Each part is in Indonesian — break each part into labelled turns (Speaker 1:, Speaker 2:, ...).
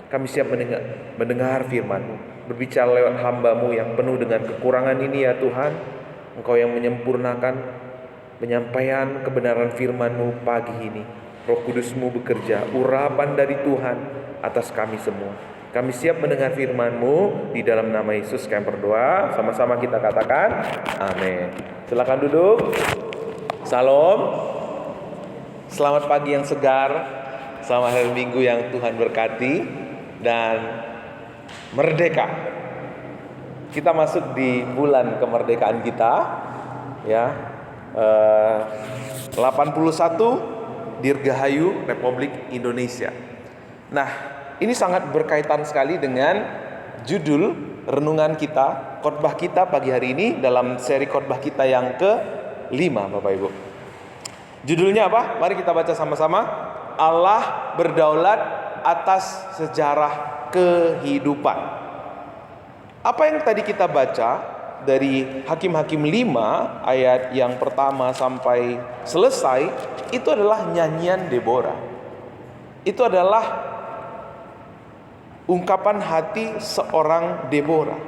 Speaker 1: Kami siap mendengar firman-Mu. Berbicara lewat hamba-Mu yang penuh dengan kekurangan ini ya Tuhan. Engkau yang menyempurnakan penyampaian kebenaran firman-Mu pagi ini. Roh Kudus-Mu bekerja, urapan dari Tuhan atas kami semua. Kami siap mendengar firman-Mu. Di dalam nama Yesus kami berdoa. Sama-sama kita katakan amin. Silakan duduk. Salam. Selamat pagi yang segar. Selamat hari Minggu yang Tuhan berkati. Dan merdeka. Kita masuk di bulan kemerdekaan kita, ya. 81 Dirgahayu Republik Indonesia. Nah, ini sangat berkaitan sekali dengan judul renungan kita, khotbah kita pagi hari ini dalam seri khotbah kita yang ke-5, Bapak Ibu. Judulnya apa? Mari kita baca sama-sama. Allah berdaulat atas sejarah kehidupan. Apa yang tadi kita baca dari Hakim-Hakim 5 ayat yang pertama sampai selesai, itu adalah nyanyian Deborah. Itu adalah ungkapan hati seorang Deborah.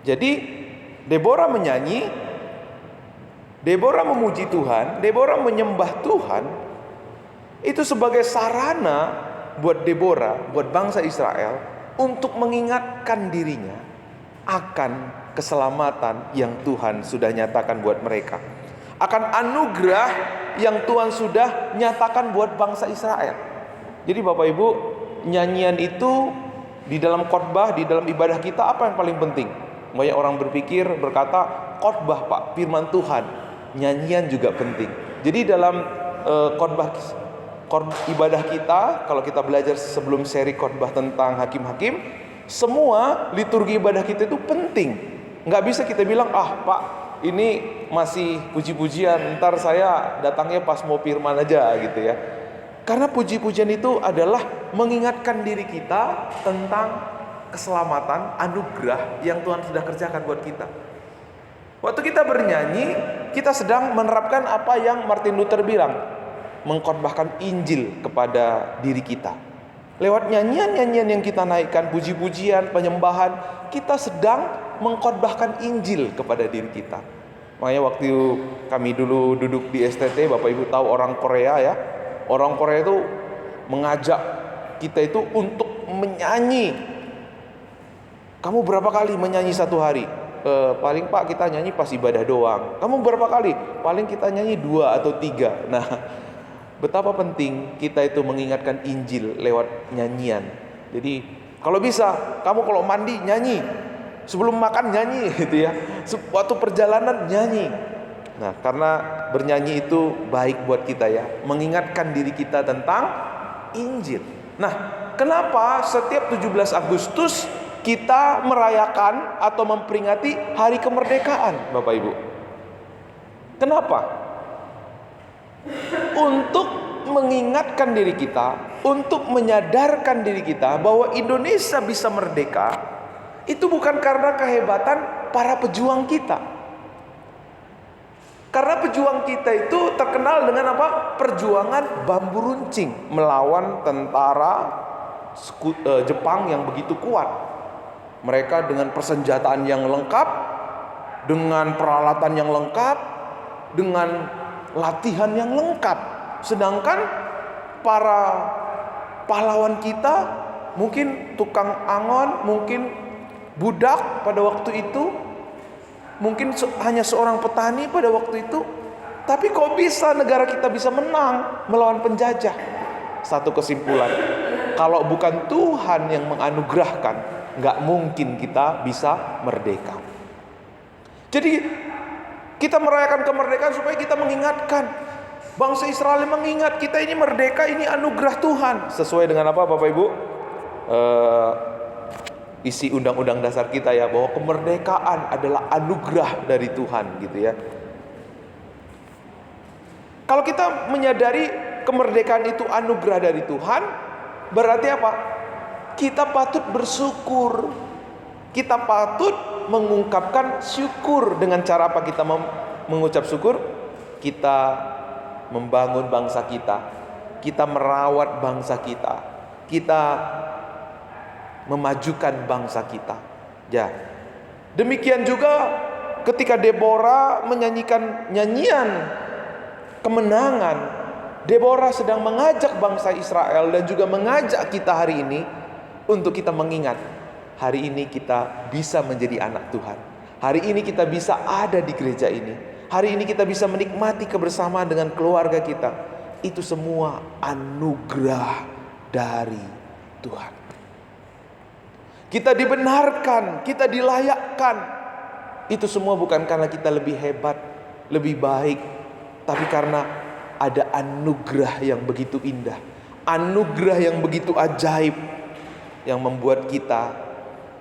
Speaker 1: Jadi Deborah menyanyi, Deborah memuji Tuhan, Deborah menyembah Tuhan. Itu sebagai sarana buat Deborah, buat bangsa Israel untuk mengingatkan dirinya akan keselamatan yang Tuhan sudah nyatakan buat mereka, akan anugerah yang Tuhan sudah nyatakan buat bangsa Israel. Jadi Bapak Ibu, nyanyian itu di dalam khotbah, di dalam ibadah kita apa yang paling penting? Banyak orang berkata, khotbah Pak, firman Tuhan, nyanyian juga penting. Jadi dalam khotbah ibadah kita, kalau kita belajar sebelum seri khotbah tentang hakim-hakim, semua liturgi ibadah kita itu penting. Nggak bisa kita bilang, Pak, ini masih puji-pujian, ntar saya datangnya pas mau firman aja gitu ya. Karena puji-pujian itu adalah mengingatkan diri kita tentang keselamatan, anugerah yang Tuhan sudah kerjakan buat kita. Waktu kita bernyanyi, kita sedang menerapkan apa yang Martin Luther bilang, mengkhotbahkan Injil kepada diri kita. Lewat nyanyian-nyanyian yang kita naikkan, puji-pujian, penyembahan, kita sedang mengkhotbahkan Injil kepada diri kita. Makanya waktu kami dulu duduk di STT, Bapak Ibu tahu orang Korea ya. Orang Korea itu mengajak kita itu untuk menyanyi. Kamu berapa kali menyanyi satu hari? Paling Pak kita nyanyi pas ibadah doang. Kamu berapa kali? Paling kita nyanyi 2 atau 3. Nah, betapa penting kita itu mengingatkan Injil lewat nyanyian. Jadi kalau bisa, kamu kalau mandi nyanyi, sebelum makan nyanyi gitu ya. Waktu perjalanan nyanyi. Nah, karena bernyanyi itu baik buat kita ya, mengingatkan diri kita tentang Injil. Nah, kenapa setiap 17 Agustus kita merayakan atau memperingati hari kemerdekaan, Bapak Ibu? Kenapa? Untuk mengingatkan diri kita, untuk menyadarkan diri kita bahwa Indonesia bisa merdeka, itu bukan karena kehebatan para pejuang kita. Karena pejuang kita itu terkenal dengan apa? Perjuangan bambu runcing melawan tentara Jepang yang begitu kuat. Mereka dengan persenjataan yang lengkap, dengan peralatan yang lengkap, dengan latihan yang lengkap. Sedangkan para pahlawan kita mungkin tukang angon, mungkin budak pada waktu itu, mungkin hanya seorang petani pada waktu itu. Tapi kok bisa negara kita bisa menang melawan penjajah? Satu kesimpulan, kalau bukan Tuhan yang menganugerahkan, nggak mungkin kita bisa merdeka. Jadi kita merayakan kemerdekaan supaya kita mengingatkan, bangsa Israel mengingat kita ini merdeka, ini anugerah Tuhan. Sesuai dengan apa Bapak Ibu? Isi undang-undang dasar kita ya, bahwa kemerdekaan adalah anugerah dari Tuhan gitu ya. Kalau kita menyadari kemerdekaan itu anugerah dari Tuhan, berarti apa? Kita patut bersyukur. Kita patut mengungkapkan syukur. Dengan cara apa kita mengucap syukur? Kita membangun bangsa kita, kita merawat bangsa kita, kita memajukan bangsa kita. Ya. Demikian juga ketika Deborah menyanyikan nyanyian kemenangan, Deborah sedang mengajak bangsa Israel dan juga mengajak kita hari ini untuk kita mengingat, hari ini kita bisa menjadi anak Tuhan. Hari ini kita bisa ada di gereja ini. Hari ini kita bisa menikmati kebersamaan dengan keluarga kita. Itu semua anugerah dari Tuhan. Kita dibenarkan, kita dilayakkan. Itu semua bukan karena kita lebih hebat, lebih baik, tapi karena ada anugerah yang begitu indah, anugerah yang begitu ajaib, yang membuat kita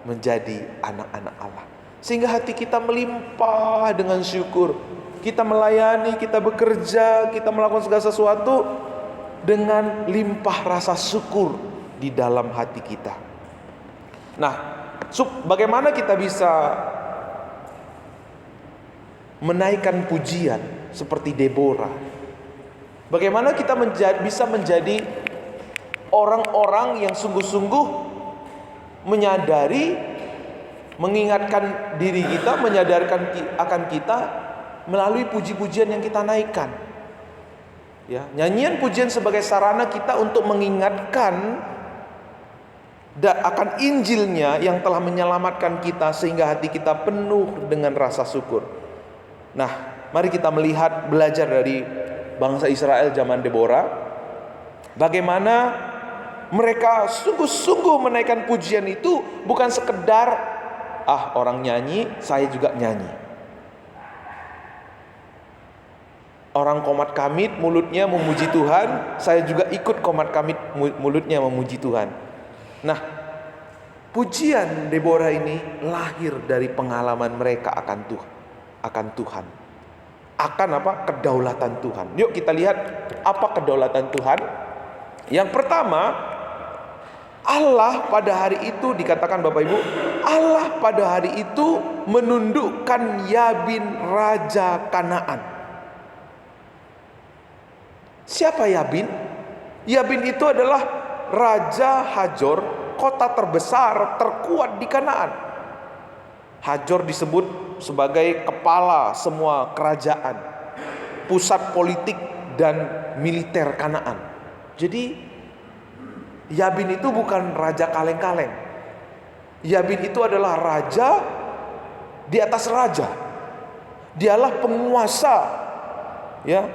Speaker 1: menjadi anak-anak Allah. Sehingga hati kita melimpah dengan syukur. Kita melayani, kita bekerja, kita melakukan segala sesuatu dengan limpah rasa syukur di dalam hati kita. Nah, bagaimana kita bisa menaikkan pujian seperti Deborah? Bagaimana kita bisa menjadi orang-orang yang sungguh-sungguh menyadari, mengingatkan diri kita, menyadarkan akan kita melalui puji-pujian yang kita naikkan. Ya, nyanyian pujian sebagai sarana kita untuk mengingatkan akan Injilnya yang telah menyelamatkan kita sehingga hati kita penuh dengan rasa syukur. Nah, mari kita belajar dari bangsa Israel zaman Deborah, bagaimana mereka sungguh-sungguh menaikkan pujian itu, bukan sekedar orang nyanyi, saya juga nyanyi. Orang komat kamit mulutnya memuji Tuhan, saya juga ikut komat kamit mulutnya memuji Tuhan. Nah, pujian Deborah ini lahir dari pengalaman mereka akan Tuhan. Akan apa? Kedaulatan Tuhan. Yuk kita lihat apa kedaulatan Tuhan. Yang pertama, Allah pada hari itu, dikatakan Bapak Ibu, Allah pada hari itu menundukkan Yabin Raja Kanaan. Siapa Yabin? Yabin itu adalah Raja Hajor, kota terbesar, terkuat di Kanaan. Hajor disebut sebagai kepala semua kerajaan, pusat politik dan militer Kanaan. Jadi Yabin itu bukan raja kaleng-kaleng. Yabin itu adalah raja di atas raja. Dialah penguasa. Ya,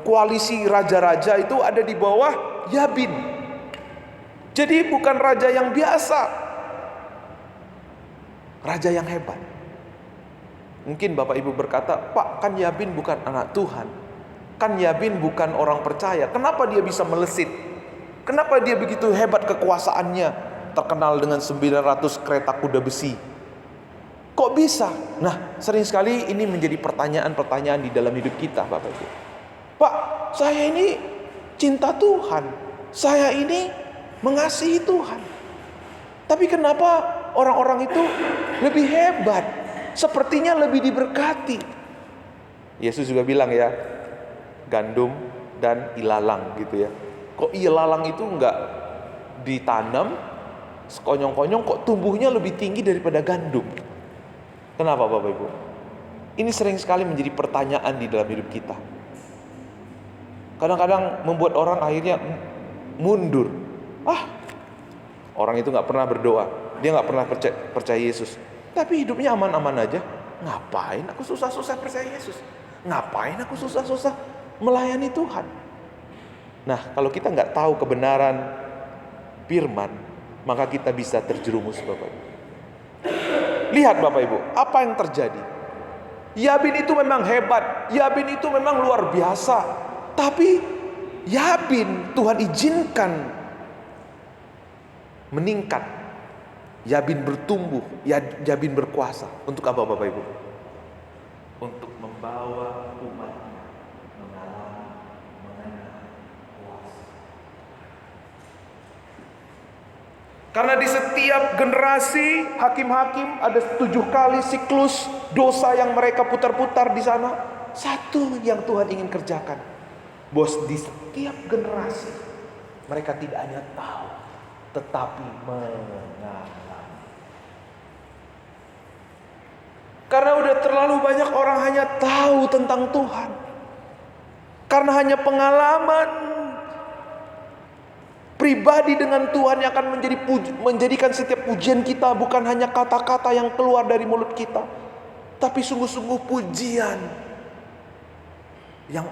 Speaker 1: koalisi raja-raja itu ada di bawah Yabin. Jadi bukan raja yang biasa, raja yang hebat. Mungkin Bapak Ibu berkata, Pak, kan Yabin bukan anak Tuhan, kan Yabin bukan orang percaya, kenapa dia bisa melesit? Kenapa dia begitu hebat kekuasaannya, terkenal dengan 900 kereta kuda besi? Kok bisa? Nah, sering sekali ini menjadi pertanyaan-pertanyaan di dalam hidup kita, Bapak Ibu. Pak, saya ini cinta Tuhan, saya ini mengasihi Tuhan, tapi kenapa orang-orang itu lebih hebat, sepertinya lebih diberkati? Yesus juga bilang ya, gandum dan ilalang gitu ya. Kok ilalang itu enggak ditanam, sekonyong-konyong kok tumbuhnya lebih tinggi daripada gandum? Kenapa Bapak Ibu? Ini sering sekali menjadi pertanyaan di dalam hidup kita. Kadang-kadang membuat orang akhirnya mundur. Orang itu gak pernah berdoa, dia gak pernah percaya Yesus, tapi hidupnya aman-aman aja. Ngapain aku susah-susah percaya Yesus? Ngapain aku susah-susah melayani Tuhan? Nah, kalau kita nggak tahu kebenaran firman, maka kita bisa terjerumus, Bapak Ibu. Lihat Bapak Ibu, apa yang terjadi? Yabin itu memang hebat, Yabin itu memang luar biasa, tapi Yabin Tuhan izinkan meningkat, Yabin bertumbuh, Yabin berkuasa. Untuk apa Bapak Ibu? Untuk membawa umatnya mengenal kuasa. Karena di setiap generasi hakim-hakim ada 7 kali siklus dosa yang mereka putar-putar di sana. Satu yang Tuhan ingin kerjakan, Bos, di setiap generasi mereka tidak hanya tahu, tetapi mengalami. Karena udah terlalu banyak orang hanya tahu tentang Tuhan. Karena hanya pengalaman pribadi dengan Tuhan yang akan menjadikan setiap pujian kita bukan hanya kata-kata yang keluar dari mulut kita, tapi sungguh-sungguh pujian yang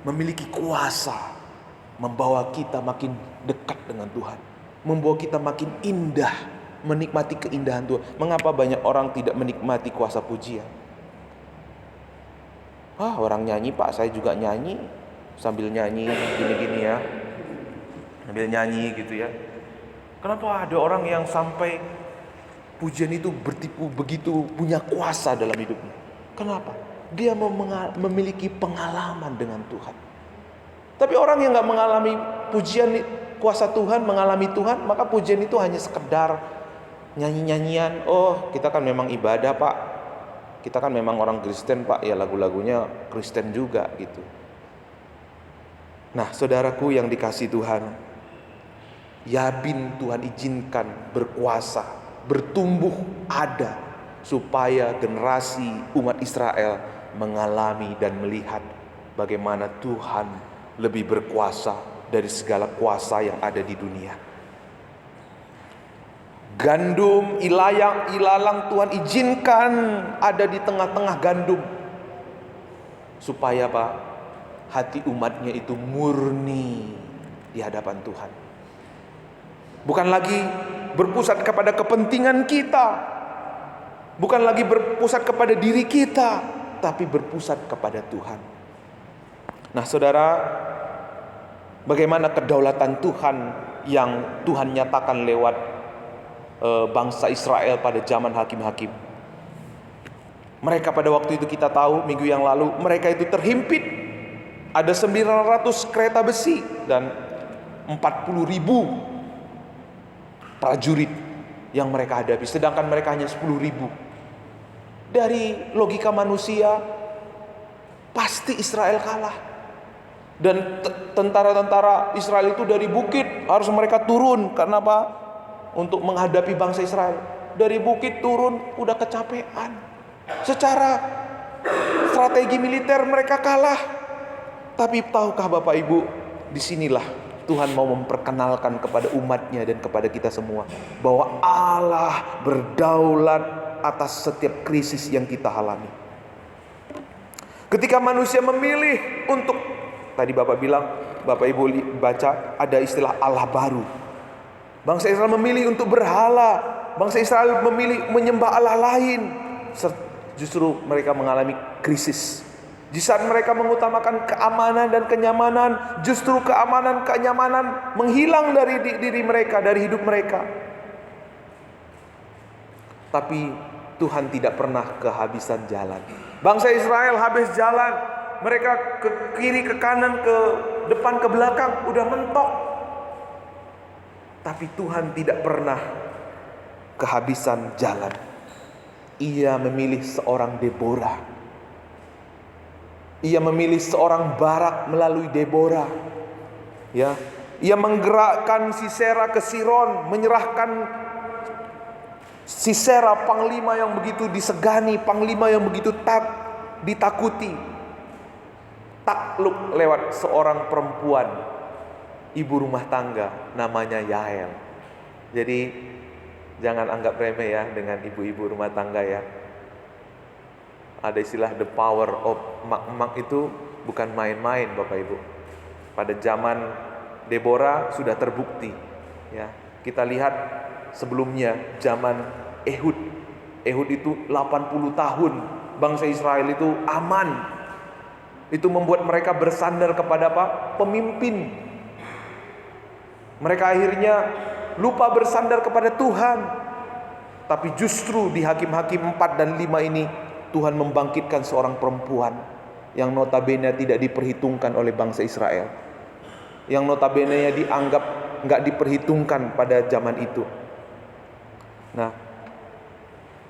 Speaker 1: memiliki kuasa membawa kita makin dekat dengan Tuhan, membawa kita makin indah, menikmati keindahan Tuhan. Mengapa banyak orang tidak menikmati kuasa pujian? Orang nyanyi, Pak, saya juga nyanyi. Sambil nyanyi gini-gini ya, sambil nyanyi gitu ya. Kenapa ada orang yang sampai pujian itu bertipu begitu punya kuasa dalam hidupnya? Kenapa? Dia memiliki pengalaman dengan Tuhan. Tapi orang yang gak mengalami pujian, kuasa Tuhan, mengalami Tuhan, maka pujian itu hanya sekedar nyanyi-nyanyian. Oh, kita kan memang ibadah, Pak. Kita kan memang orang Kristen, Pak. Ya lagu-lagunya Kristen juga gitu. Nah, saudaraku yang dikasihi Tuhan, Yabin Tuhan izinkan berkuasa, bertumbuh ada, supaya generasi umat Israel mengalami dan melihat bagaimana Tuhan lebih berkuasa dari segala kuasa yang ada di dunia. Gandum, ilalang Tuhan izinkan ada di tengah-tengah gandum, supaya apa? Hati umatnya itu murni di hadapan Tuhan. Bukan lagi berpusat kepada kepentingan kita, bukan lagi berpusat kepada diri kita, tapi berpusat kepada Tuhan. Nah, saudara, bagaimana kedaulatan Tuhan yang Tuhan nyatakan lewat bangsa Israel pada zaman hakim-hakim. Mereka pada waktu itu, kita tahu minggu yang lalu, mereka itu terhimpit. Ada 900 kereta besi dan 40.000 prajurit yang mereka hadapi, sedangkan mereka hanya 10.000. Dari logika manusia, pasti Israel kalah. Dan tentara-tentara Israel itu dari bukit harus mereka turun. Karena apa? Untuk menghadapi bangsa Israel. Dari bukit turun udah kecapean. Secara strategi militer mereka kalah. Tapi tahukah Bapak Ibu, disinilah Tuhan mau memperkenalkan kepada umatnya dan kepada kita semua bahwa Allah berdaulat atas setiap krisis yang kita alami. Ketika manusia memilih untuk, tadi Bapak bilang, Bapak Ibu baca, ada istilah Allah baru. Bangsa Israel memilih untuk berhala. Bangsa Israel memilih menyembah Allah lain. Justru mereka mengalami krisis. Di saat mereka mengutamakan keamanan dan kenyamanan, justru keamanan, kenyamanan menghilang dari diri mereka, dari hidup mereka. Tapi Tuhan tidak pernah kehabisan jalan. Bangsa Israel habis jalan. Mereka ke kiri, ke kanan, ke depan, ke belakang, udah mentok. Tapi Tuhan tidak pernah kehabisan jalan. Ia memilih seorang Deborah. Ia memilih seorang Barak melalui Deborah. Ya, ia menggerakkan Sisera ke Siron, menyerahkan Sisera, panglima yang begitu disegani, panglima yang begitu ditakuti, takluk lewat seorang perempuan, ibu rumah tangga, namanya Yael. Jadi jangan anggap remeh ya dengan ibu-ibu rumah tangga ya. Ada istilah the power of mak-mak, itu bukan main-main Bapak Ibu. Pada zaman Deborah sudah terbukti ya. Kita lihat sebelumnya zaman Ehud. Ehud itu 80 tahun bangsa Israel itu aman. Itu membuat mereka bersandar kepada apa? Pemimpin. Mereka akhirnya lupa bersandar kepada Tuhan. Tapi justru di Hakim-Hakim 4 dan 5 ini Tuhan membangkitkan seorang perempuan yang notabene tidak diperhitungkan oleh bangsa Israel, yang notabene dianggap nggak diperhitungkan pada zaman itu. Nah,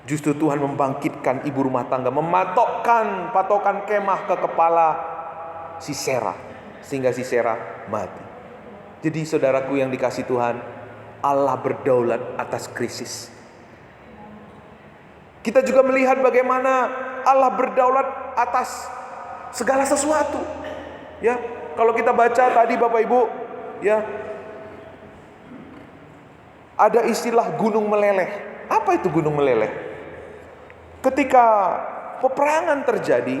Speaker 1: justru Tuhan membangkitkan ibu rumah tangga, mematokkan patokan kemah ke kepala Sisera, sehingga Sisera mati. Jadi saudaraku yang dikasih Tuhan, Allah berdaulat atas krisis. Kita juga melihat bagaimana Allah berdaulat atas segala sesuatu. Ya, kalau kita baca tadi Bapak Ibu, ya, ada istilah gunung meleleh. Apa itu gunung meleleh? Ketika peperangan terjadi,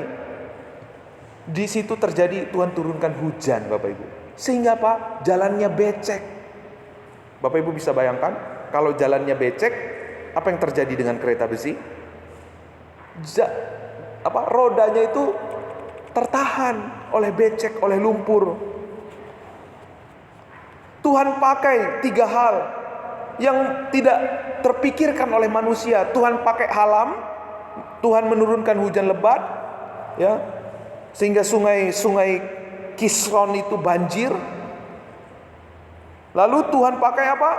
Speaker 1: di situ terjadi Tuhan turunkan hujan, Bapak Ibu. Sehingga apa? Jalannya becek. Bapak Ibu bisa bayangkan, kalau jalannya becek, apa yang terjadi dengan kereta besi? Rodanya itu tertahan oleh becek, oleh lumpur. Tuhan pakai 3 hal yang tidak terpikirkan oleh manusia. Tuhan pakai alam, Tuhan menurunkan hujan lebat, ya, sehingga sungai Kishon itu banjir. Lalu Tuhan pakai apa?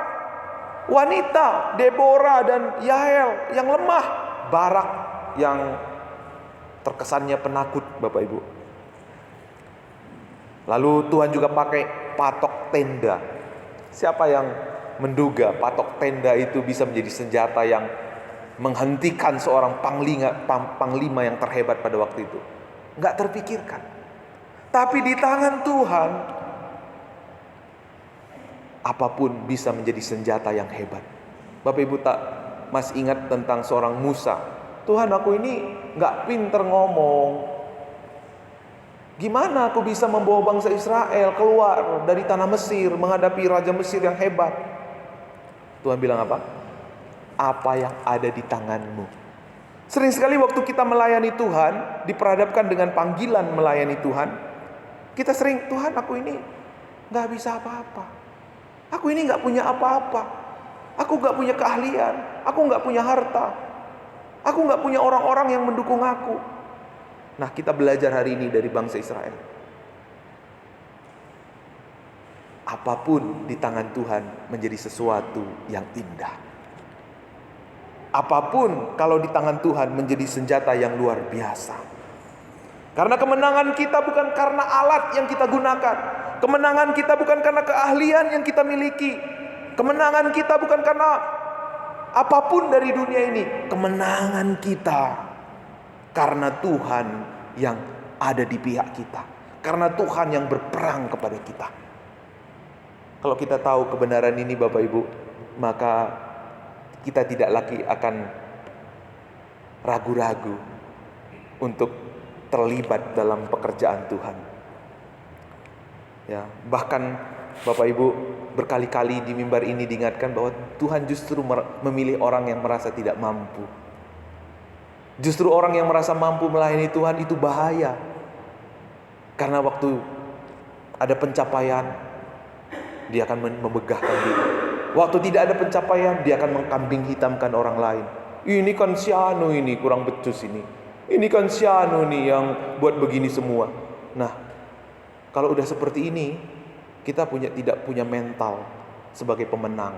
Speaker 1: Wanita, Deborah dan Yael yang lemah, Barak yang terkesannya penakut, Bapak Ibu. Lalu Tuhan juga pakai patok tenda. Siapa yang menduga patok tenda itu bisa menjadi senjata yang menghentikan seorang panglima yang terhebat pada waktu itu? Nggak terpikirkan. Tapi di tangan Tuhan, apapun bisa menjadi senjata yang hebat. Bapak Ibu masih ingat tentang seorang Musa. Tuhan, aku ini nggak pinter ngomong. Gimana aku bisa membawa bangsa Israel keluar dari tanah Mesir, menghadapi raja Mesir yang hebat? Tuhan bilang apa? Apa yang ada di tanganmu. Sering sekali waktu kita melayani Tuhan, diperhadapkan dengan panggilan melayani Tuhan, kita sering, Tuhan, aku ini gak bisa apa-apa. Aku ini gak punya apa-apa. Aku gak punya keahlian. Aku gak punya harta. Aku gak punya orang-orang yang mendukung aku. Nah, kita belajar hari ini dari bangsa Israel. Apapun di tangan Tuhan menjadi sesuatu yang indah. Apapun kalau di tangan Tuhan menjadi senjata yang luar biasa. Karena kemenangan kita bukan karena alat yang kita gunakan. Kemenangan kita bukan karena keahlian yang kita miliki. Kemenangan kita bukan karena apapun dari dunia ini. Kemenangan kita karena Tuhan yang ada di pihak kita. Karena Tuhan yang berperang kepada kita. Kalau kita tahu kebenaran ini Bapak Ibu, maka kita tidak lagi akan ragu-ragu untuk terlibat dalam pekerjaan Tuhan. Ya, bahkan Bapak Ibu berkali-kali di mimbar ini diingatkan bahwa Tuhan justru memilih orang yang merasa tidak mampu. Justru orang yang merasa mampu melayani Tuhan itu bahaya. Karena waktu ada pencapaian, dia akan memegahkan diri. Waktu tidak ada pencapaian, dia akan mengkambing hitamkan orang lain. Ini kan si anu ini kurang becus ini. Ini kan si anu nih yang buat begini semua. Nah, kalau udah seperti ini, kita tidak punya mental sebagai pemenang.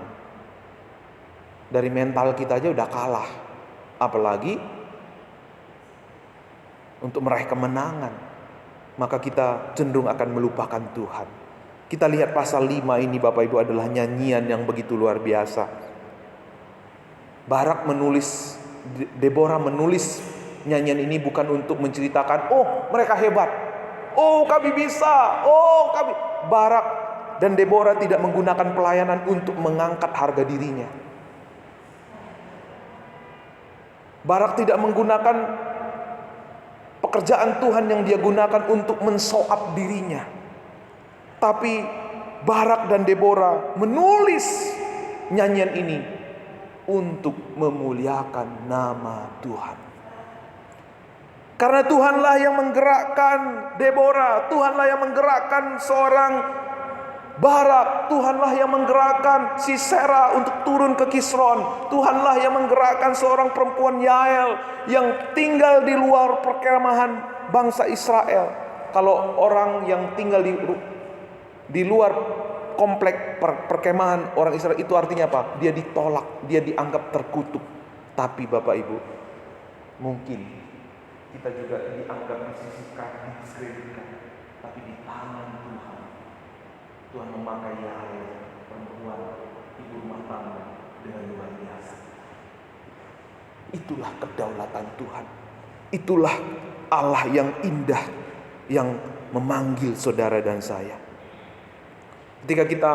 Speaker 1: Dari mental kita aja udah kalah. Apalagi untuk meraih kemenangan. Maka kita cenderung akan melupakan Tuhan. Kita lihat pasal 5 ini Bapak Ibu adalah nyanyian yang begitu luar biasa. Deborah menulis nyanyian ini bukan untuk menceritakan, oh mereka hebat, oh kami bisa, Barak dan Deborah tidak menggunakan pelayanan untuk mengangkat harga dirinya. Barak tidak menggunakan pekerjaan Tuhan yang dia gunakan untuk men-show-up dirinya. Tapi Barak dan Deborah menulis nyanyian ini untuk memuliakan nama Tuhan. Karena Tuhanlah yang menggerakkan Deborah, Tuhanlah yang menggerakkan seorang Barak, Tuhanlah yang menggerakkan Sisera untuk turun ke Kishon, Tuhanlah yang menggerakkan seorang perempuan Yael yang tinggal di luar perkemahan bangsa Israel. Kalau orang yang tinggal di luar komplek perkemahan orang Israel itu artinya apa? Dia ditolak, dia dianggap terkutuk. Tapi Bapak Ibu, mungkin kita juga dianggap disisihkan, didiskreditkan. tapi di tangan Tuhan. Tuhan memakai Yael, perempuan ibu rumah tangga, dengan luar biasa. Itulah kedaulatan Tuhan. Itulah Allah yang indah, yang memanggil saudara dan saya. Ketika kita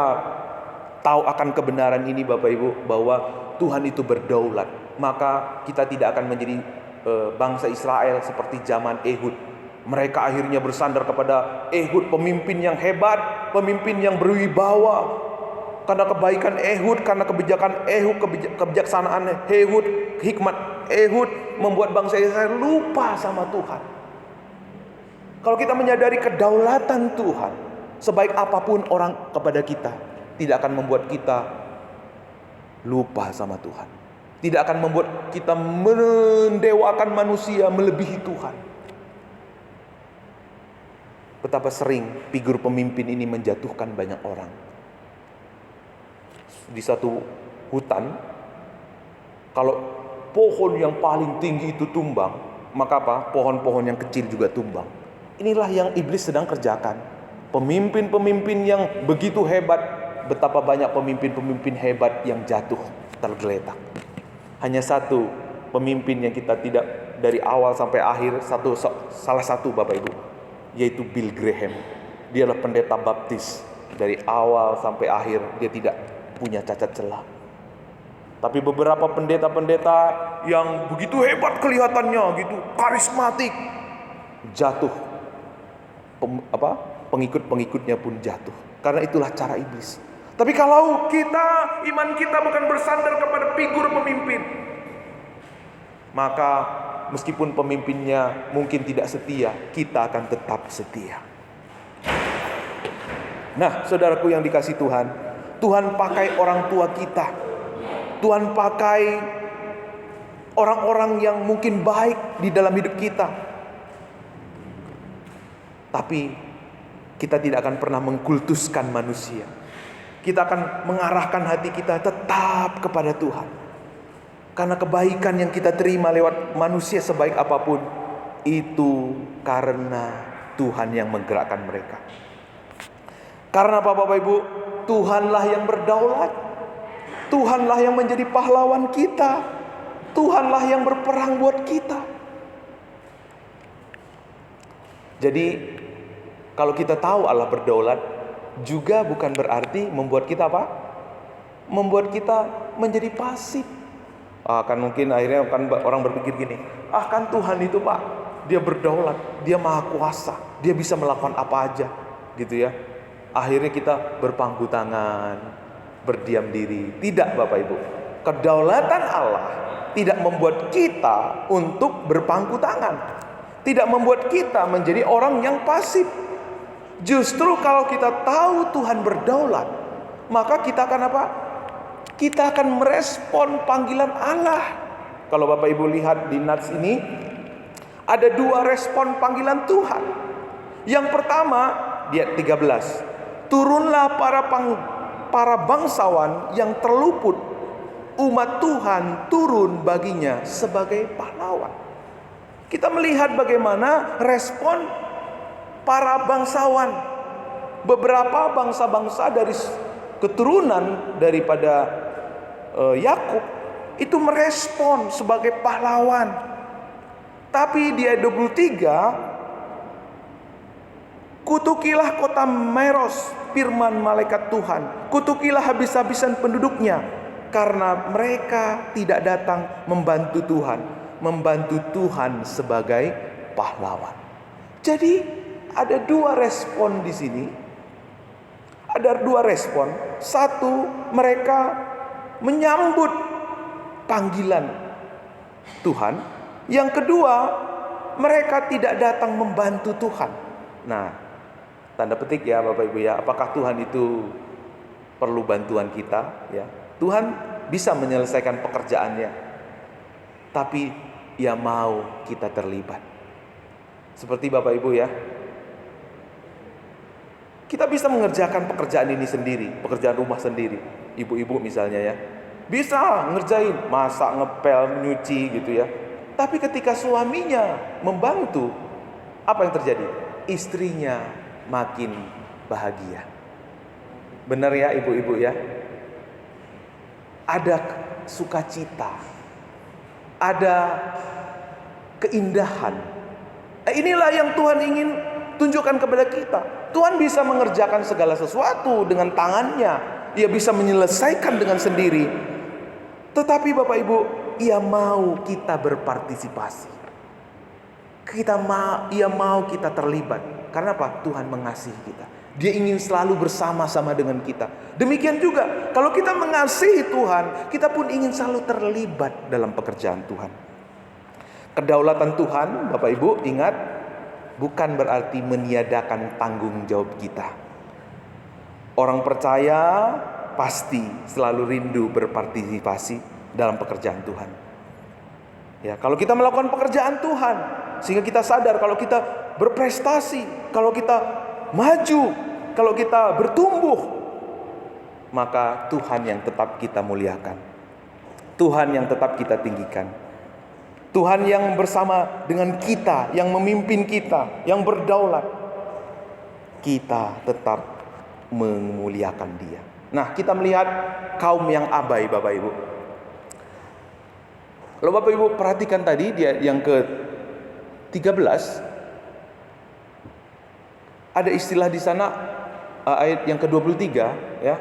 Speaker 1: tahu akan kebenaran ini Bapak Ibu, bahwa Tuhan itu berdaulat, maka kita tidak akan menjadi bangsa Israel seperti zaman Ehud. Mereka akhirnya bersandar kepada Ehud, pemimpin yang hebat, pemimpin yang berwibawa. Karena kebaikan Ehud, karena kebijakan Ehud, kebijaksanaan Ehud, hikmat Ehud, membuat bangsa Israel lupa sama Tuhan. Kalau kita menyadari kedaulatan Tuhan, sebaik apapun orang kepada kita, tidak akan membuat kita lupa sama Tuhan. Tidak akan membuat kita mendewakan manusia melebihi Tuhan. Betapa sering figur pemimpin ini menjatuhkan banyak orang. Di satu hutan, kalau pohon yang paling tinggi itu tumbang, maka apa? Pohon-pohon yang kecil juga tumbang. Inilah yang iblis sedang kerjakan. Pemimpin-pemimpin yang begitu hebat, betapa banyak pemimpin-pemimpin hebat yang jatuh tergeletak. Hanya satu pemimpin yang kita tidak dari awal sampai akhir, salah satu Bapak Ibu, yaitu Bill Graham. Dialah pendeta baptis. Dari awal sampai akhir dia tidak punya cacat celah. Tapi beberapa pendeta-pendeta yang begitu hebat kelihatannya, gitu karismatik, jatuh. Pengikut-pengikutnya pun jatuh. Karena itulah cara iblis. Tapi kalau iman kita bukan bersandar kepada figur pemimpin, maka meskipun pemimpinnya mungkin tidak setia, kita akan tetap setia. Nah, saudaraku yang dikasihi Tuhan, Tuhan pakai orang tua kita. Tuhan pakai orang-orang yang mungkin baik di dalam hidup kita. Tapi kita tidak akan pernah mengkultuskan manusia. Kita akan mengarahkan hati kita tetap kepada Tuhan. Karena kebaikan yang kita terima lewat manusia sebaik apapun, itu karena Tuhan yang menggerakkan mereka. Karena apa Bapak Ibu? Tuhanlah yang berdaulat. Tuhanlah yang menjadi pahlawan kita. Tuhanlah yang berperang buat kita. Jadi kalau kita tahu Allah berdaulat, juga bukan berarti membuat kita apa? Membuat kita menjadi pasif. Kan mungkin akhirnya kan orang berpikir gini, kan Tuhan itu Pak, Dia berdaulat, Dia maha kuasa, Dia bisa melakukan apa aja, gitu ya. Akhirnya kita berpangku tangan, berdiam diri. Tidak Bapak Ibu, kedaulatan Allah tidak membuat kita untuk berpangku tangan, tidak membuat kita menjadi orang yang pasif. Justru kalau kita tahu Tuhan berdaulat, maka kita akan apa? Kita akan merespon panggilan Allah. Kalau Bapak Ibu lihat di nats ini, ada dua respon panggilan Tuhan. Yang pertama, di ayat 13. Turunlah para bangsawan yang terluput, umat Tuhan turun baginya sebagai pahlawan. Kita melihat bagaimana respon para bangsawan. Beberapa bangsa-bangsa dari keturunan daripada Yakub itu merespon sebagai pahlawan. Tapi di ayat 23, kutukilah kota Meros, firman malaikat Tuhan, kutukilah habis-habisan penduduknya, karena mereka tidak datang membantu Tuhan sebagai pahlawan. Jadi ada dua respon di sini. Ada dua respon. Satu, mereka menyambut panggilan Tuhan. Yang kedua, mereka tidak datang membantu Tuhan. Nah, tanda petik ya Bapak Ibu ya, apakah Tuhan itu perlu bantuan kita ya? Tuhan bisa menyelesaikan pekerjaannya, tapi Ia mau kita terlibat. Seperti Bapak Ibu ya, kita bisa mengerjakan pekerjaan ini sendiri, pekerjaan rumah sendiri. Ibu-ibu misalnya ya, bisa ngerjain, masak, ngepel, nyuci gitu ya. Tapi ketika suaminya membantu, apa yang terjadi? Istrinya makin bahagia. Benar ya ibu-ibu ya? Ada sukacita, ada keindahan. Inilah yang Tuhan ingin tunjukkan kepada kita. Tuhan bisa mengerjakan segala sesuatu dengan tangannya. Ia bisa menyelesaikan dengan sendiri. Tetapi Bapak Ibu, Ia mau kita berpartisipasi. Ia mau kita terlibat. Karena apa? Tuhan mengasihi kita. Dia ingin selalu bersama-sama dengan kita. Demikian juga, kalau kita mengasihi Tuhan, kita pun ingin selalu terlibat dalam pekerjaan Tuhan. Kedaulatan Tuhan, Bapak Ibu, ingat, bukan berarti meniadakan tanggung jawab kita. Orang percaya pasti selalu rindu berpartisipasi dalam pekerjaan Tuhan. Ya, kalau kita melakukan pekerjaan Tuhan, sehingga kita sadar kalau kita berprestasi, kalau kita maju, kalau kita bertumbuh, maka Tuhan yang tetap kita muliakan, Tuhan yang tetap kita tinggikan, Tuhan yang bersama dengan kita, yang memimpin kita, yang berdaulat, kita tetap memuliakan Dia. Nah, kita melihat kaum yang abai, Bapak Ibu. Kalau Bapak Ibu perhatikan tadi dia yang ke-13, ada istilah di sana, ayat yang ke-23 ya,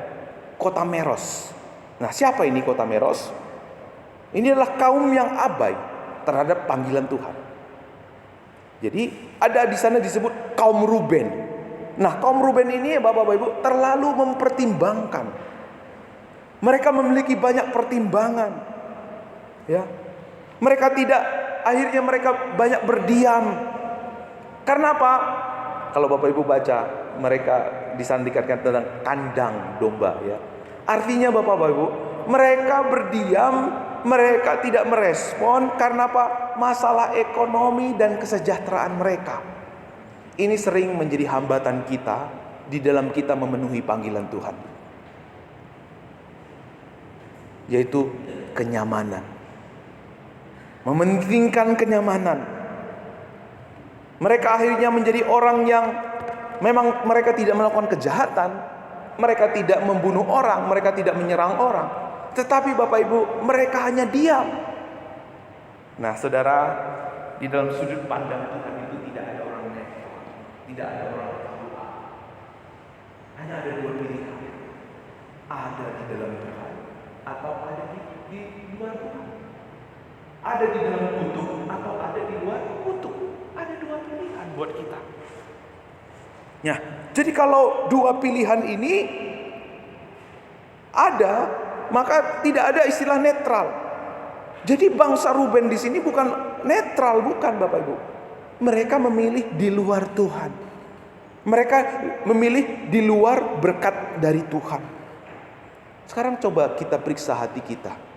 Speaker 1: kota Meros. Nah, siapa ini kota Meros? Ini adalah kaum yang abai terhadap panggilan Tuhan. Jadi ada di sana disebut kaum Ruben. Nah, kaum Ruben ini Bapak Ibu terlalu mempertimbangkan. Mereka memiliki banyak pertimbangan. Ya. Akhirnya mereka banyak berdiam. Karena apa? Kalau Bapak Ibu baca, mereka di sana dikatakan tentang kandang domba ya. Artinya Bapak Ibu, mereka berdiam, mereka tidak merespon karena apa? Masalah ekonomi dan kesejahteraan mereka. Ini sering menjadi hambatan kita di dalam kita memenuhi panggilan Tuhan, yaitu kenyamanan. Mementingkan kenyamanan. Mereka akhirnya menjadi orang yang memang mereka tidak melakukan kejahatan, mereka tidak membunuh orang, mereka tidak menyerang orang, tetapi Bapak Ibu, mereka hanya diam. Nah, saudara, di dalam sudut pandang Tuhan itu tidak ada orang netral, tidak ada orang berdoa. Hanya ada dua pilihan. Ada di dalam Tuhan atau ada di luar Tuhan. Ada di dalam kutuk atau ada di luar kutuk. Ada dua pilihan buat kita. Ya, jadi kalau dua pilihan ini ada, maka tidak ada istilah netral. Jadi bangsa Ruben di sini bukan netral, bukan Bapak Ibu. Mereka memilih di luar Tuhan. Mereka memilih di luar berkat dari Tuhan. Sekarang coba kita periksa hati kita.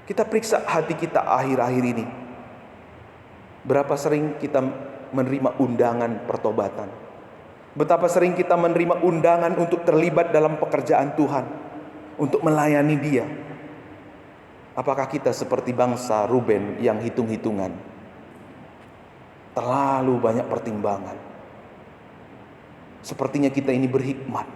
Speaker 1: Kita periksa hati kita akhir-akhir ini. Berapa sering kita menerima undangan pertobatan? Betapa sering kita menerima undangan untuk terlibat dalam pekerjaan Tuhan, untuk melayani Dia. Apakah kita seperti bangsa Ruben yang hitung-hitungan? Terlalu banyak pertimbangan. Sepertinya kita ini berhikmat.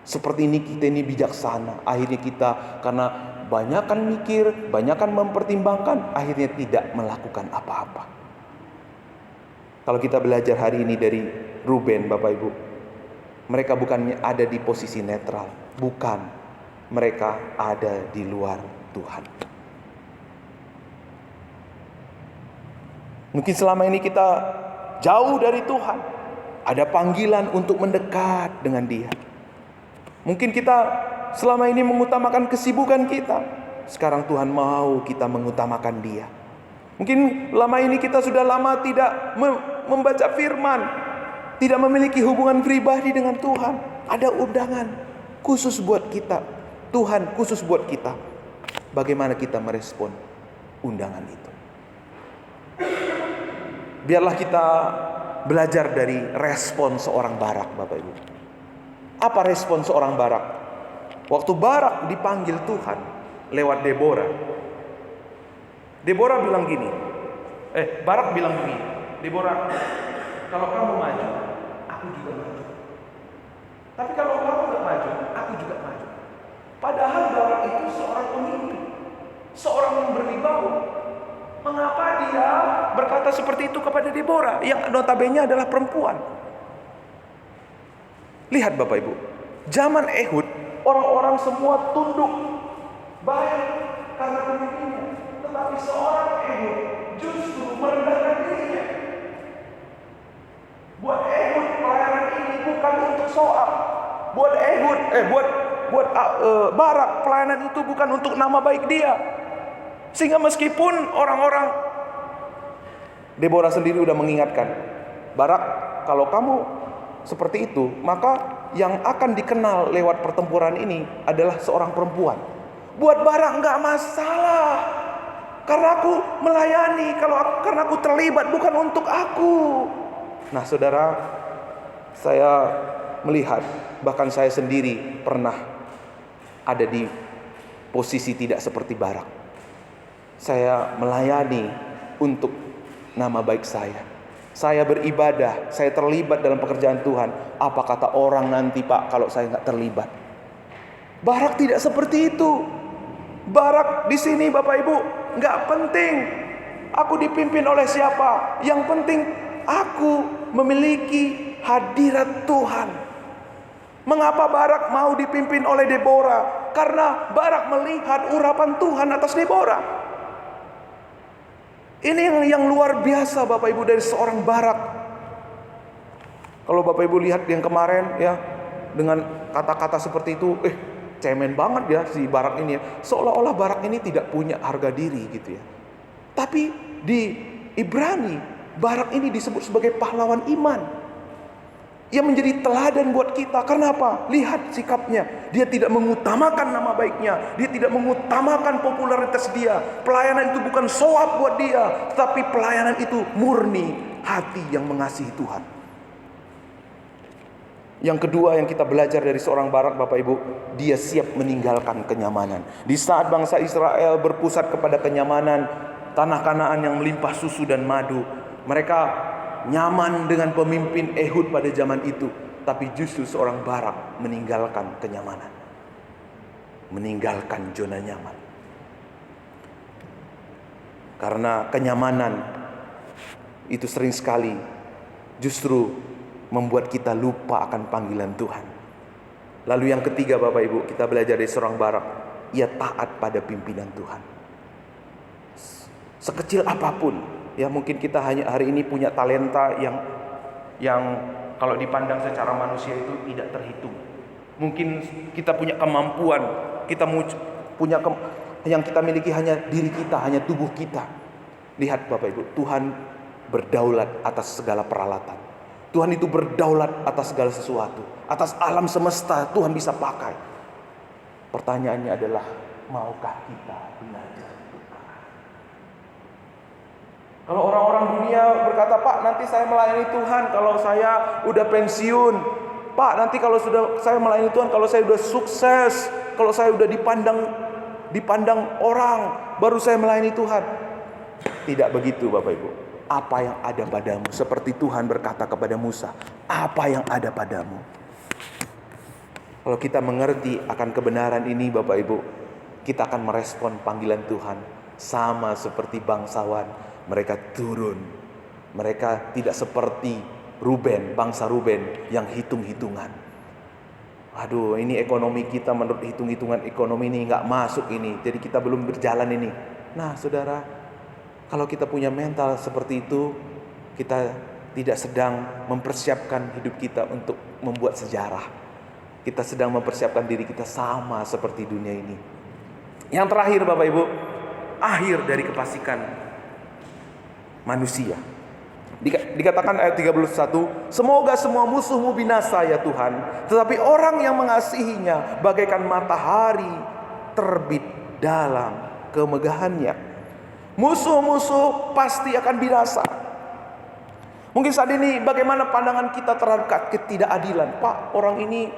Speaker 1: Seperti ini kita ini bijaksana. Akhirnya kita karena banyakkan mikir, banyakkan mempertimbangkan, akhirnya tidak melakukan apa-apa. Kalau kita belajar hari ini dari Ruben, Bapak Ibu, mereka bukannya ada di posisi netral, bukan, mereka ada di luar Tuhan. Mungkin selama ini kita jauh dari Tuhan, ada panggilan untuk mendekat dengan Dia. Mungkin kita selama ini mengutamakan kesibukan kita, sekarang Tuhan mau kita mengutamakan Dia. Mungkin lama ini kita sudah lama tidak membaca firman, tidak memiliki hubungan pribadi dengan Tuhan. Ada undangan khusus buat kita, Tuhan khusus buat kita. Bagaimana kita merespon undangan itu? Biarlah kita belajar dari respon seorang Barak, Bapak Ibu. Apa respon seorang Barak? Waktu Barak dipanggil Tuhan lewat Deborah. Deborah bilang gini. Barak bilang begini. Deborah, kalau kamu maju, aku aku juga maju. Tapi kalau kamu nggak maju, aku juga maju. Padahal Barak itu seorang pemimpin, seorang yang berwibawa. Mengapa dia berkata seperti itu kepada Deborah yang notabene adalah perempuan? Lihat Bapak Ibu, zaman Ehud orang-orang semua tunduk baik karena pemimpinnya, tetapi seorang Ehud justru merendahkan dirinya. Buat Ehud pelayanan ini bukan untuk Soab. Buat Ehud, buat Barak pelayanan itu bukan untuk nama baik dia. Sehingga meskipun orang-orang, Deborah sendiri udah mengingatkan, Barak, kalau kamu seperti itu, maka yang akan dikenal lewat pertempuran ini adalah seorang perempuan. Buat Barak nggak masalah, karena aku melayani, karena aku terlibat, bukan untuk aku. Nah saudara, saya melihat, bahkan saya sendiri pernah ada di posisi tidak seperti Barak. Saya melayani untuk nama baik saya. Saya beribadah, saya terlibat dalam pekerjaan Tuhan. Apa kata orang nanti Pak kalau saya nggak terlibat? Barak tidak seperti itu. Barak di sini Bapak Ibu nggak penting aku dipimpin oleh siapa. Yang penting aku memiliki hadirat Tuhan. Mengapa Barak mau dipimpin oleh Deborah? Karena Barak melihat urapan Tuhan atas Deborah. Ini yang luar biasa Bapak Ibu dari seorang Barak. Kalau Bapak Ibu lihat yang kemarin ya, dengan kata-kata seperti itu, cemen banget ya si Barak ini ya. Seolah-olah Barak ini tidak punya harga diri gitu ya. Tapi di Ibrani, Barak ini disebut sebagai pahlawan iman. Ia menjadi teladan buat kita. Karena apa? Lihat sikapnya. Dia tidak mengutamakan nama baiknya. Dia tidak mengutamakan popularitas dia. Pelayanan itu bukan soap buat dia, tetapi pelayanan itu murni hati yang mengasihi Tuhan. Yang kedua yang kita belajar dari seorang Barak Bapak Ibu, dia siap meninggalkan kenyamanan. Di saat bangsa Israel berpusat kepada kenyamanan, tanah Kanaan yang melimpah susu dan madu, mereka nyaman dengan pemimpin Ehud pada zaman itu. Tapi justru seorang Barak meninggalkan kenyamanan, meninggalkan zona nyaman. Karena kenyamanan itu sering sekali justru membuat kita lupa akan panggilan Tuhan. Lalu yang ketiga Bapak Ibu, kita belajar dari seorang Barak, ia taat pada pimpinan Tuhan. Sekecil apapun, ya mungkin kita hanya hari ini punya talenta yang kalau dipandang secara manusia itu tidak terhitung. Mungkin kita punya kemampuan, kita punya yang kita miliki hanya diri kita, hanya tubuh kita. Lihat Bapak Ibu, Tuhan berdaulat atas segala peralatan. Tuhan itu berdaulat atas segala sesuatu, atas alam semesta Tuhan bisa pakai. Pertanyaannya adalah, maukah kita belajar? Kalau orang-orang dunia berkata, Pak nanti saya melayani Tuhan kalau saya udah pensiun. Pak nanti kalau sudah saya melayani Tuhan, kalau saya udah sukses, kalau saya udah dipandang orang, baru saya melayani Tuhan. Tidak begitu Bapak Ibu. Apa yang ada padamu, seperti Tuhan berkata kepada Musa, apa yang ada padamu. Kalau kita mengerti akan kebenaran ini Bapak Ibu, kita akan merespon panggilan Tuhan sama seperti bangsawan. Mereka turun. Mereka tidak seperti Ruben, bangsa Ruben yang hitung-hitungan. Aduh, ini ekonomi kita menurut hitung-hitungan ekonomi ini nggak masuk ini. Jadi kita belum berjalan ini. Nah, saudara, kalau kita punya mental seperti itu, kita tidak sedang mempersiapkan hidup kita untuk membuat sejarah. Kita sedang mempersiapkan diri kita sama seperti dunia ini. Yang terakhir Bapak Ibu, akhir dari kefasikan manusia. Dikatakan ayat 31, semoga semua musuhmu binasa ya Tuhan, tetapi orang yang mengasihinya bagaikan matahari terbit dalam kemegahannya. Musuh-musuh pasti akan binasa. Mungkin saat ini bagaimana pandangan kita terhadap ketidakadilan? Pak, orang ini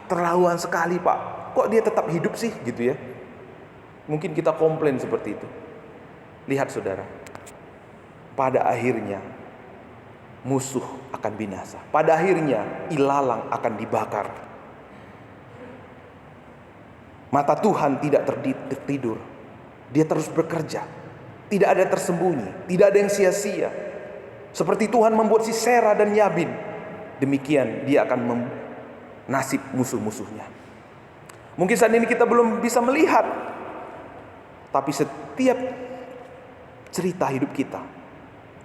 Speaker 1: terlaluan sekali Pak. Kok dia tetap hidup sih gitu ya? Mungkin kita komplain seperti itu. Lihat saudara, pada akhirnya musuh akan binasa. Pada akhirnya ilalang akan dibakar. Mata Tuhan tidak tertidur. Dia terus bekerja. Tidak ada tersembunyi, tidak ada yang sia-sia. Seperti Tuhan membuat Sisera dan Yabin, demikian dia akan nasib musuh-musuhnya. Mungkin saat ini kita belum bisa melihat, tapi setiap cerita hidup kita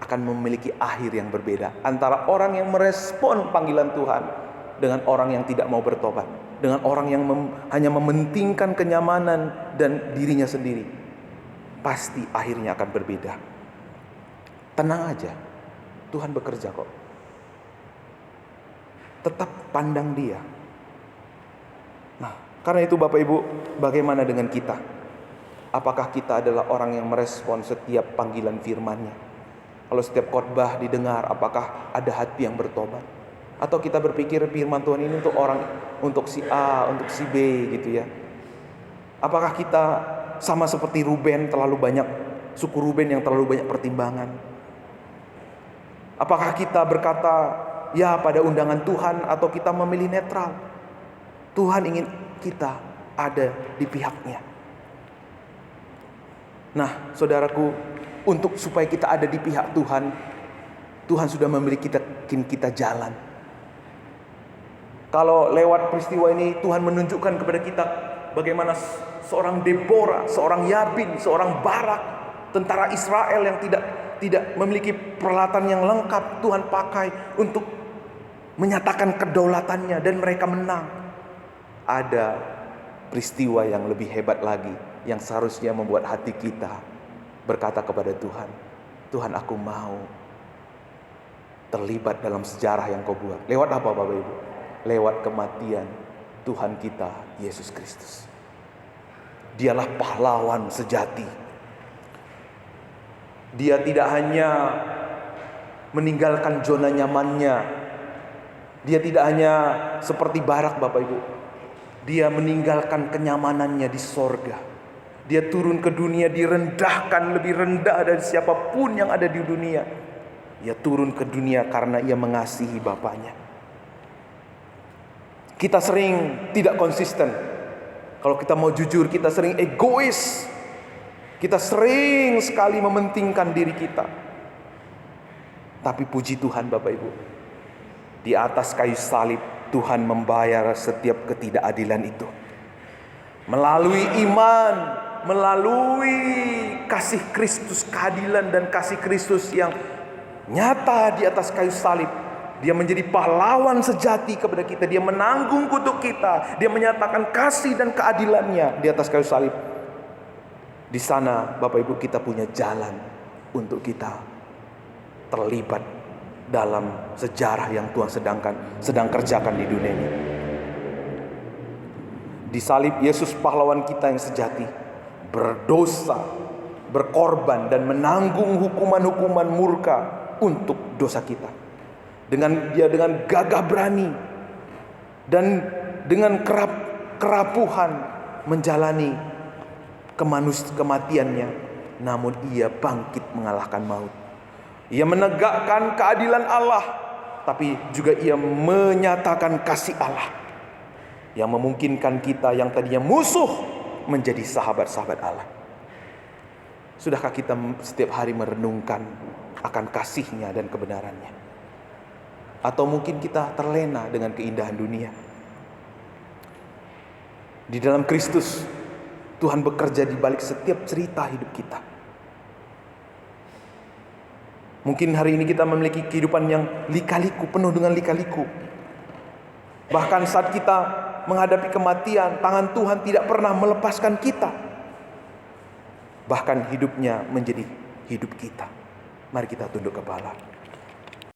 Speaker 1: akan memiliki akhir yang berbeda. Antara orang yang merespon panggilan Tuhan dengan orang yang tidak mau bertobat, dengan orang yang hanya mementingkan kenyamanan dan dirinya sendiri. Pasti akhirnya akan berbeda. Tenang aja, Tuhan bekerja kok. Tetap pandang Dia. Nah, karena itu Bapak Ibu, bagaimana dengan kita? Apakah kita adalah orang yang merespon setiap panggilan firman-Nya? Kalau setiap khotbah didengar, apakah ada hati yang bertobat? Atau kita berpikir firman Tuhan ini untuk orang, untuk si A, untuk si B gitu ya? Apakah kita sama seperti Ruben, terlalu banyak, suku Ruben yang terlalu banyak pertimbangan? Apakah kita berkata ya pada undangan Tuhan, atau kita memilih netral? Tuhan ingin kita ada di pihaknya. Nah, saudaraku, untuk supaya kita ada di pihak Tuhan, Tuhan sudah memberi kita jalan. Kalau lewat peristiwa ini Tuhan menunjukkan kepada kita bagaimana seorang Deborah, seorang Yabin, seorang Barak, tentara Israel yang tidak memiliki peralatan yang lengkap, Tuhan pakai untuk menyatakan kedaulatannya dan mereka menang. Ada peristiwa yang lebih hebat lagi yang seharusnya membuat hati kita berkata kepada Tuhan, Tuhan, aku mau terlibat dalam sejarah yang Kau buat. Lewat apa Bapak Ibu? Lewat kematian Tuhan kita Yesus Kristus. Dialah pahlawan sejati. Dia tidak hanya meninggalkan zona nyamannya. Dia tidak hanya seperti Barak Bapak Ibu. Dia meninggalkan kenyamanannya di sorga. Dia turun ke dunia, direndahkan lebih rendah dari siapapun yang ada di dunia. Dia turun ke dunia karena ia mengasihi Bapaknya. Kita sering tidak konsisten. Kalau kita mau jujur, kita sering egois. Kita sering sekali mementingkan diri kita. Tapi puji Tuhan Bapak Ibu, di atas kayu salib Tuhan membayar setiap ketidakadilan itu. Melalui iman, melalui kasih Kristus, keadilan dan kasih Kristus yang nyata di atas kayu salib. Dia menjadi pahlawan sejati kepada kita. Dia menanggung kutuk kita. Dia menyatakan kasih dan keadilannya di atas kayu salib. Di sana Bapak Ibu kita punya jalan untuk kita terlibat dalam sejarah yang Tuhan sedang kerjakan di dunia ini. Di salib Yesus pahlawan kita yang sejati, berdosa, berkorban dan menanggung hukuman-hukuman murka untuk dosa kita. Dia dengan gagah berani dan dengan kerapuhan menjalani kematiannya, namun ia bangkit mengalahkan maut. Ia menegakkan keadilan Allah, tapi juga ia menyatakan kasih Allah yang memungkinkan kita yang tadinya musuh menjadi sahabat-sahabat Allah. Sudahkah kita setiap hari merenungkan akan kasih-Nya dan kebenaran-Nya? Atau mungkin kita terlena dengan keindahan dunia? Di dalam Kristus, Tuhan bekerja di balik setiap cerita hidup kita. Mungkin hari ini kita memiliki kehidupan yang lika-liku, penuh dengan lika-liku. Bahkan saat kita menghadapi kematian, tangan Tuhan tidak pernah melepaskan kita. Bahkan hidupnya menjadi hidup kita. Mari kita tunduk kepala.